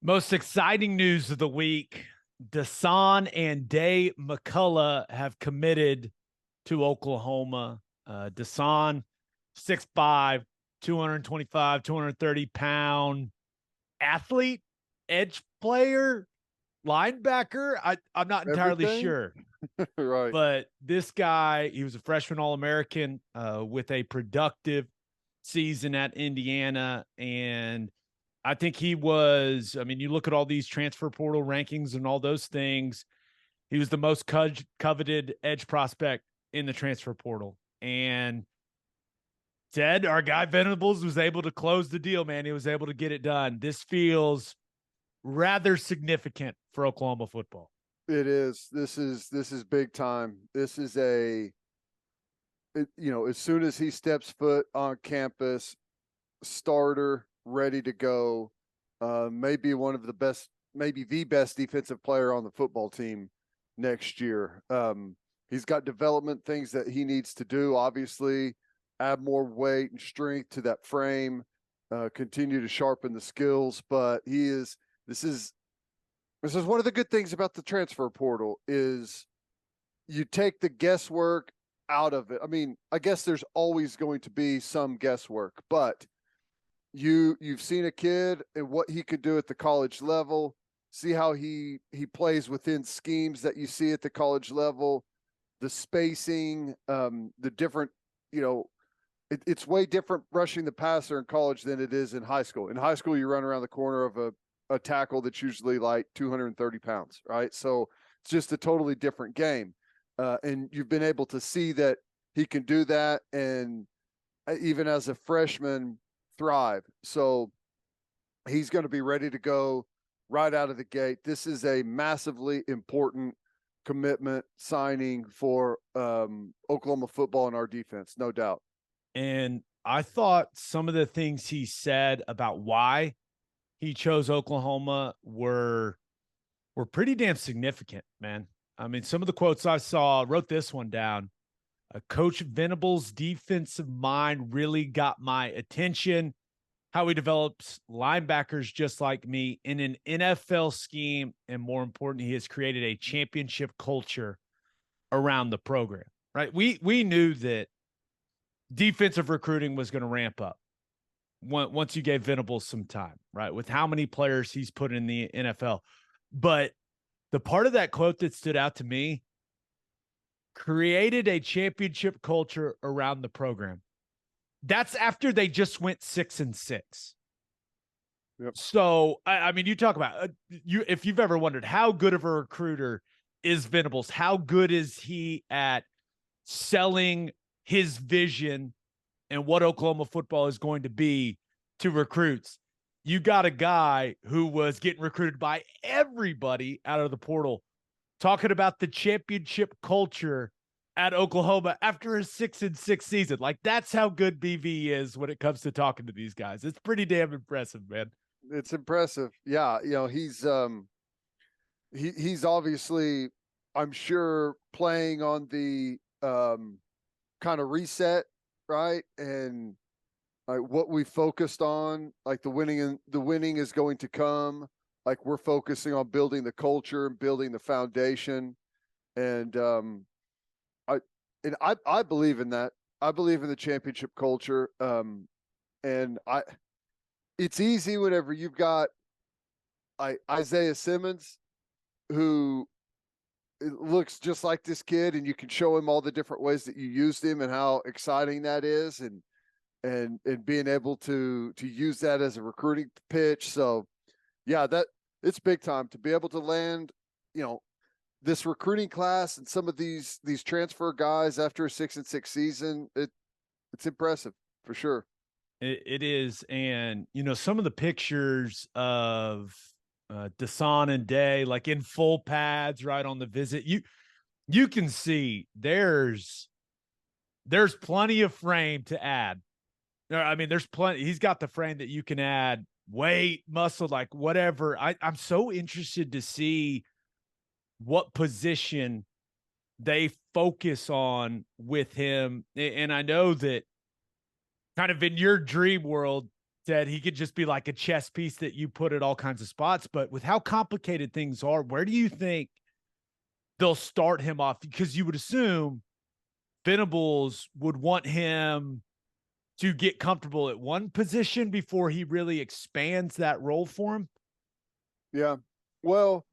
Most exciting news of the week. Dasan and Daeh McCullough have committed to Oklahoma. Dasan, 6'5", 225, 230-pound athlete, edge player, linebacker. I'm not entirely Everything? sure. Right. But this guy, he was a freshman All-American with a productive season at Indiana. And I think he was, I mean, you look at all these transfer portal rankings and all those things, he was the most coveted edge prospect in the transfer portal. And Ted, our guy Venables, was able to close the deal, man. He was able to get it done. This feels rather significant for Oklahoma football. It is. This is big time. This is as soon as he steps foot on campus, starter, ready to go. Maybe one of the best, maybe the best defensive player on the football team next year. He's got development things that he needs to do. Obviously, add more weight and strength to that frame. Continue to sharpen the skills, but he is. This is one of the good things about the transfer portal is you take the guesswork out of it. I mean, I guess there's always going to be some guesswork, but you've seen a kid and what he could do at the college level, see how he plays within schemes that you see at the college level, the spacing, the different, it's way different rushing the passer in college than it is in high school. In high school, you run around the corner of a tackle that's usually like 230 pounds, right? So it's just a totally different game. And you've been able to see that he can do that. And even as a freshman, thrive. So he's going to be ready to go right out of the gate. This is a massively important commitment signing for Oklahoma football and our defense, no doubt. And I thought some of the things he said about why he chose Oklahoma were pretty damn significant, man. I mean, some of the quotes I saw, wrote this one down. Coach Venables' defensive mind really got my attention. How he develops linebackers just like me in an NFL scheme. And more important, he has created a championship culture around the program, right? We knew that defensive recruiting was going to ramp up once you gave Venables some time, right? With how many players he's put in the NFL. But the part of that quote that stood out to me, created a championship culture around the program. That's after they just went 6-6. Yep. So, I mean, you talk about if you've ever wondered how good of a recruiter is Venables, how good is he at selling his vision and what Oklahoma football is going to be to recruits. You got a guy who was getting recruited by everybody out of the portal, talking about the championship culture at Oklahoma after a 6-6 season. Like, that's how good BV is when it comes to talking to these guys. It's pretty damn impressive, man. It's impressive. Yeah, he's obviously, I'm sure, playing on the kind of reset, right? And what we focused on, like the winning is going to come. Like, we're focusing on building the culture and building the foundation. And I believe in that. I believe in the championship culture. And it's easy whenever you've got Isaiah Simmons, who looks just like this kid, and you can show him all the different ways that you used him and how exciting that is, and being able to use that as a recruiting pitch. So yeah, that it's big time to be able to land, this recruiting class and some of these transfer guys after a 6-6 season. It's impressive for sure. It is. And, some of the pictures of Dasan and Daeh, like in full pads, right on the visit, you can see there's plenty of frame to add. I mean, there's plenty. He's got the frame that you can add weight, muscle, like whatever. I'm so interested to see what position they focus on with him. And I know that kind of in your dream world, Instead, he could just be like a chess piece that you put at all kinds of spots. But with how complicated things are, where do you think they'll start him off? Because you would assume Venables would want him to get comfortable at one position before he really expands that role for him. Yeah. Well,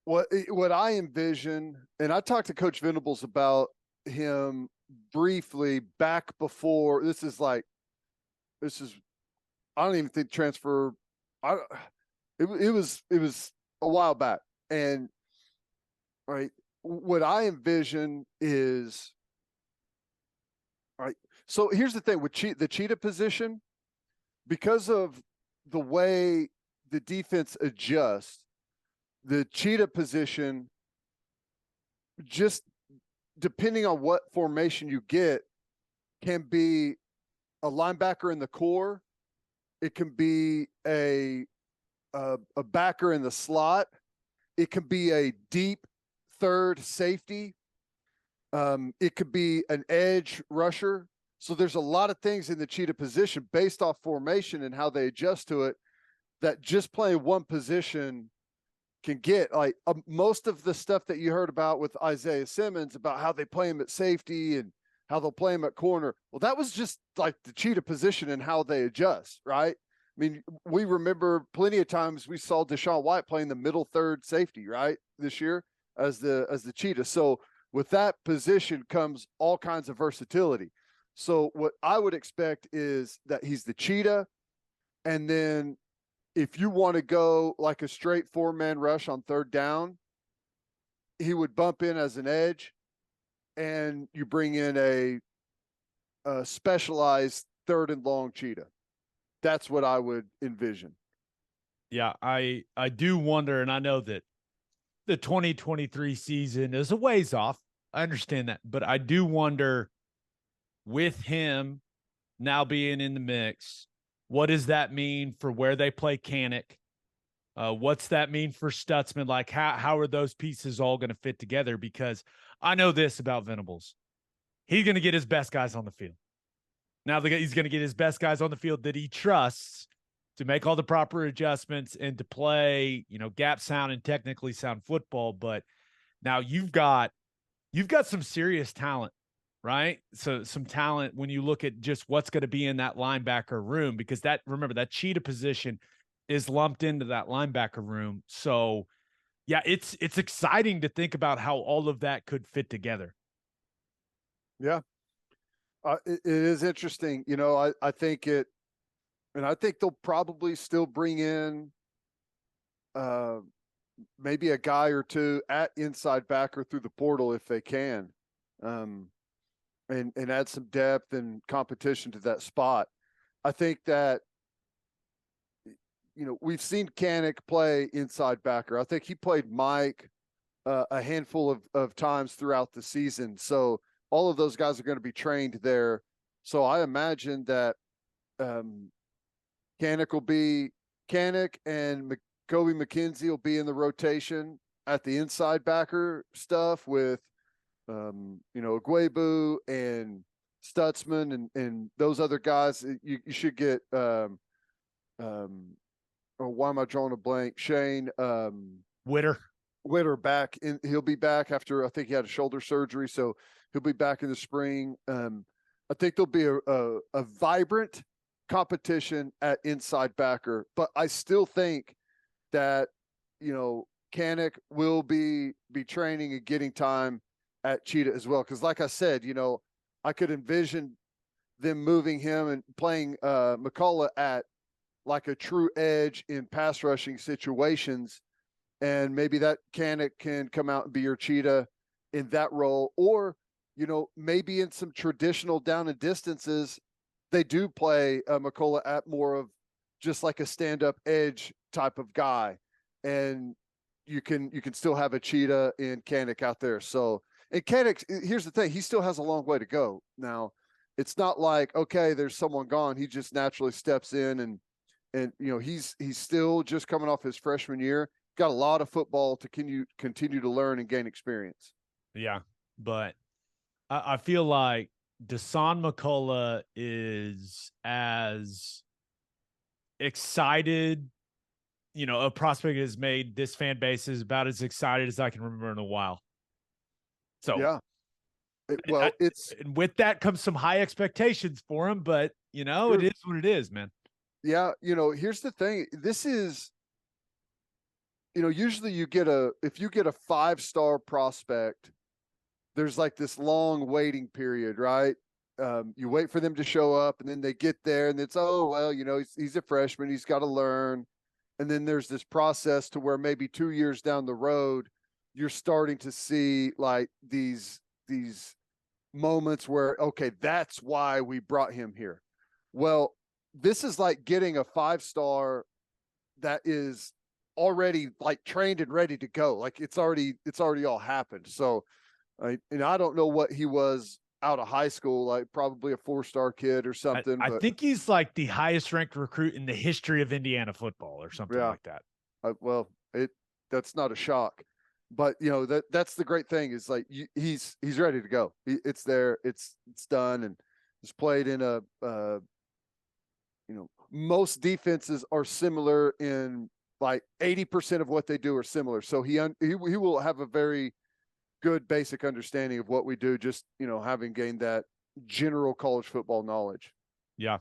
what I envision, and I talked to Coach Venables about him briefly back before this is I don't even think transfer. It was a while back, and right. What I envision is, right. So here's the thing with the cheetah position, because of the way the defense adjusts, the cheetah position, just depending on what formation you get, can be a linebacker in the core. It can be a backer in the slot. It can be a deep third safety. It could be an edge rusher. So there's a lot of things in the cheetah position based off formation and how they adjust to it that just playing one position can get. Like most of the stuff that you heard about with Isaiah Simmons about how they play him at safety and how they'll play him at corner. Well, that was just like the cheetah position and how they adjust, right? I mean, we remember plenty of times we saw Deshaun White playing the middle third safety, right, this year as the cheetah. So with that position comes all kinds of versatility. So what I would expect is that he's the cheetah, and then if you want to go like a straight 4-man rush on third down, he would bump in as an edge, and you bring in a specialized third and long cheetah. That's what I would envision. Yeah, I do wonder, and I know that the 2023 season is a ways off. I understand that, but I do wonder with him now being in the mix, what does that mean for where they play Kanik? What's that mean for Stutzman? Like, how are those pieces all going to fit together? Because I know this about Venables. He's going to get his best guys on the field. Now he's going to get his best guys on the field that he trusts to make all the proper adjustments and to play, gap sound and technically sound football. But now you've got some serious talent, right? So some talent when you look at just what's going to be in that linebacker room, because remember that cheetah position is lumped into that linebacker room. So yeah, it's exciting to think about how all of that could fit together. Yeah. It is interesting. I think and I think they'll probably still bring in maybe a guy or two at inside backer through the portal if they can, and add some depth and competition to that spot. I think that, we've seen Kanik play inside backer. I think he played Mike a handful of times throughout the season. So all of those guys are going to be trained there. So I imagine that Kanik and Kobe McKenzie will be in the rotation at the inside backer stuff with, Aguebu and Stutzman and those other guys. You should get, why am I drawing a blank? Shane Witter back in. He'll be back after, I think he had a shoulder surgery, so he'll be back in the spring. I think there'll be a vibrant competition at inside backer, but I still think that, Kanik will be training and getting time at cheetah as well. Cause like I said, I could envision them moving him and playing McCullough at like a true edge in pass rushing situations. And maybe that Kanik can come out and be your cheetah in that role. Or, maybe in some traditional down and distances, they do play McCullough at more of just like a stand-up edge type of guy. And you can still have a cheetah in Kanik out there. So, and Kanik, here's the thing, he still has a long way to go. Now, it's not like, okay, there's someone gone. He just naturally steps in and he's still just coming off his freshman year. Got a lot of football to continue to learn and gain experience. Yeah, but I feel like Dasan McCullough is as excited, a prospect has made this fan base is about as excited as I can remember in a while. So, Yeah. And with that comes some high expectations for him, but Sure. it is what it is, man. Yeah. Here's the thing. This is, usually if you get a 5-star prospect, there's like this long waiting period, right? You wait for them to show up, and then they get there, and it's, oh, well, he's a freshman, he's got to learn. And then there's this process to where maybe 2 years down the road, you're starting to see like these moments where, okay, that's why we brought him here. Well, this is like getting a 5-star that is already like trained and ready to go. Like it's already all happened. So, I don't know what he was out of high school, like probably a 4-star kid or something. I but think he's like the highest ranked recruit in the history of Indiana football or something like that. Well, that's not a shock, but that's the great thing is like he's ready to go. It's there, it's done, and he's played in most defenses are similar in like 80% of what they do are similar. So he will have a very good basic understanding of what we do, just having gained that general college football knowledge. Yeah.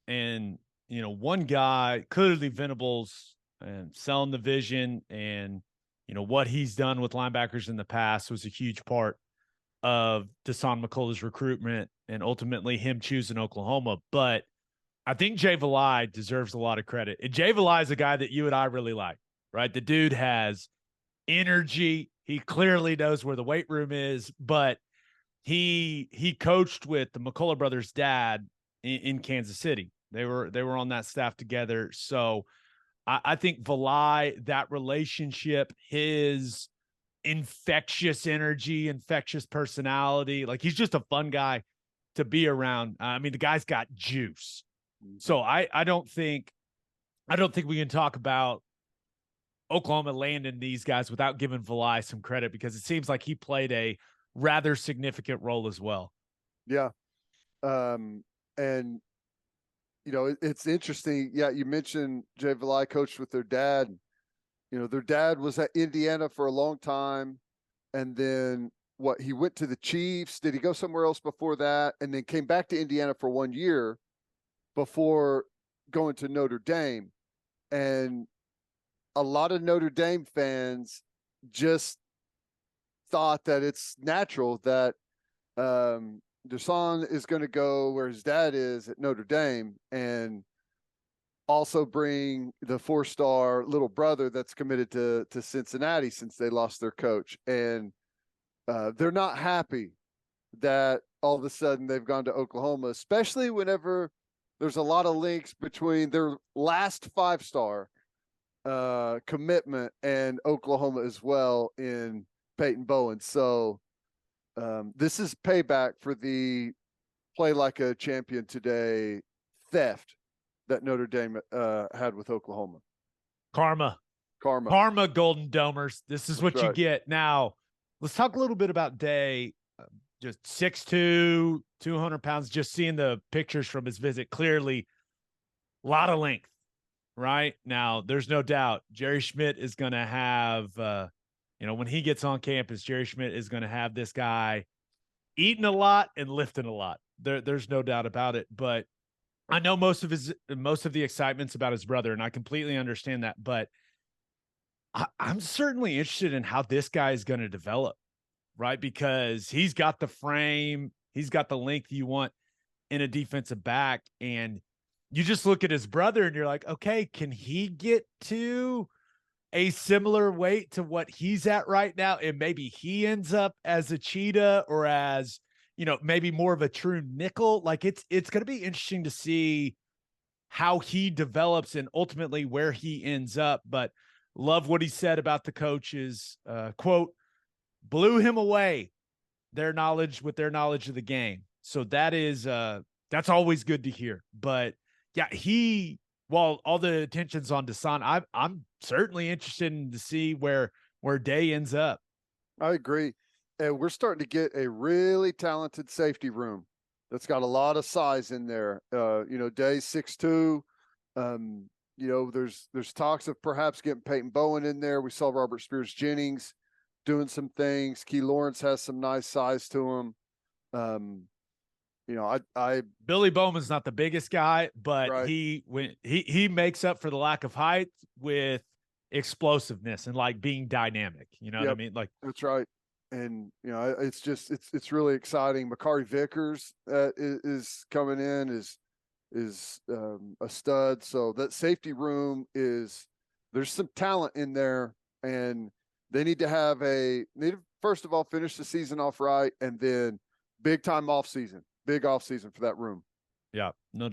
And one guy, clearly Venables, and selling the vision, and what he's done with linebackers in the past was a huge part of Dasan McCullough's recruitment and ultimately him choosing Oklahoma. But I think Jay Valai deserves a lot of credit. And Jay Valai is a guy that you and I really like, right? The dude has energy. He clearly knows where the weight room is, but he coached with the McCullough brothers' dad in Kansas City. They were on that staff together. So I think Valai, that relationship, his infectious energy, infectious personality, like he's just a fun guy to be around. I mean, the guy's got juice. So I don't think we can talk about Oklahoma landing these guys without giving Valai some credit, because it seems like he played a rather significant role as well. Yeah. And it's interesting. Yeah. You mentioned Jay Valai coached with their dad. Their dad was at Indiana for a long time. And then he went to the Chiefs. Did he go somewhere else before that? And then came back to Indiana for 1 year before going to Notre Dame. And a lot of Notre Dame fans just thought that it's natural that Dasan is going to go where his dad is at Notre Dame, and also bring the 4-star little brother that's committed to Cincinnati since they lost their coach. And they're not happy that all of a sudden they've gone to Oklahoma, especially whenever there's a lot of links between their last 5-star commitment and Oklahoma as well in Peyton Bowen. So this is payback for the play like a champion today theft that Notre Dame had with Oklahoma. Karma, Golden Domers. This is what you get. Now, let's talk a little bit about Daeh. Just 6'2", 200 pounds. Just seeing the pictures from his visit, clearly a lot of length. Right now, there's no doubt Jerry Schmidt is going to have, when he gets on campus, Jerry Schmidt is going to have this guy eating a lot and lifting a lot. There's no doubt about it. But I know most of the excitement's about his brother, and I completely understand that. But I'm certainly interested in how this guy is going to develop, right? Because he's got the frame, he's got the length you want in a defensive back, and you just look at his brother and you're like, okay, can he get to a similar weight to what he's at right now? And maybe he ends up as a cheetah or as, maybe more of a true nickel. Like it's going to be interesting to see how he develops and ultimately where he ends up. But love what he said about the coaches, quote, blew him away their knowledge of the game. So that is, that's always good to hear. But yeah, while all the attention's on Dasan, I'm certainly interested in to see where Daeh ends up. I agree. And we're starting to get a really talented safety room that's got a lot of size in there. Daeh's 6'2". there's talks of perhaps getting Peyton Bowen in there. We saw Robert Spears Jennings doing some things. Key Lawrence has some nice size to him. Billy Bowman's not the biggest guy, but right. he makes up for the lack of height with explosiveness and like being dynamic. You know what I mean? Like that's right. And it's really exciting. Makari Vickers is coming in is a stud. So that safety room there's some talent in there, and they need to first of all finish the season off right, and then big off season for that room. Yeah, no doubt.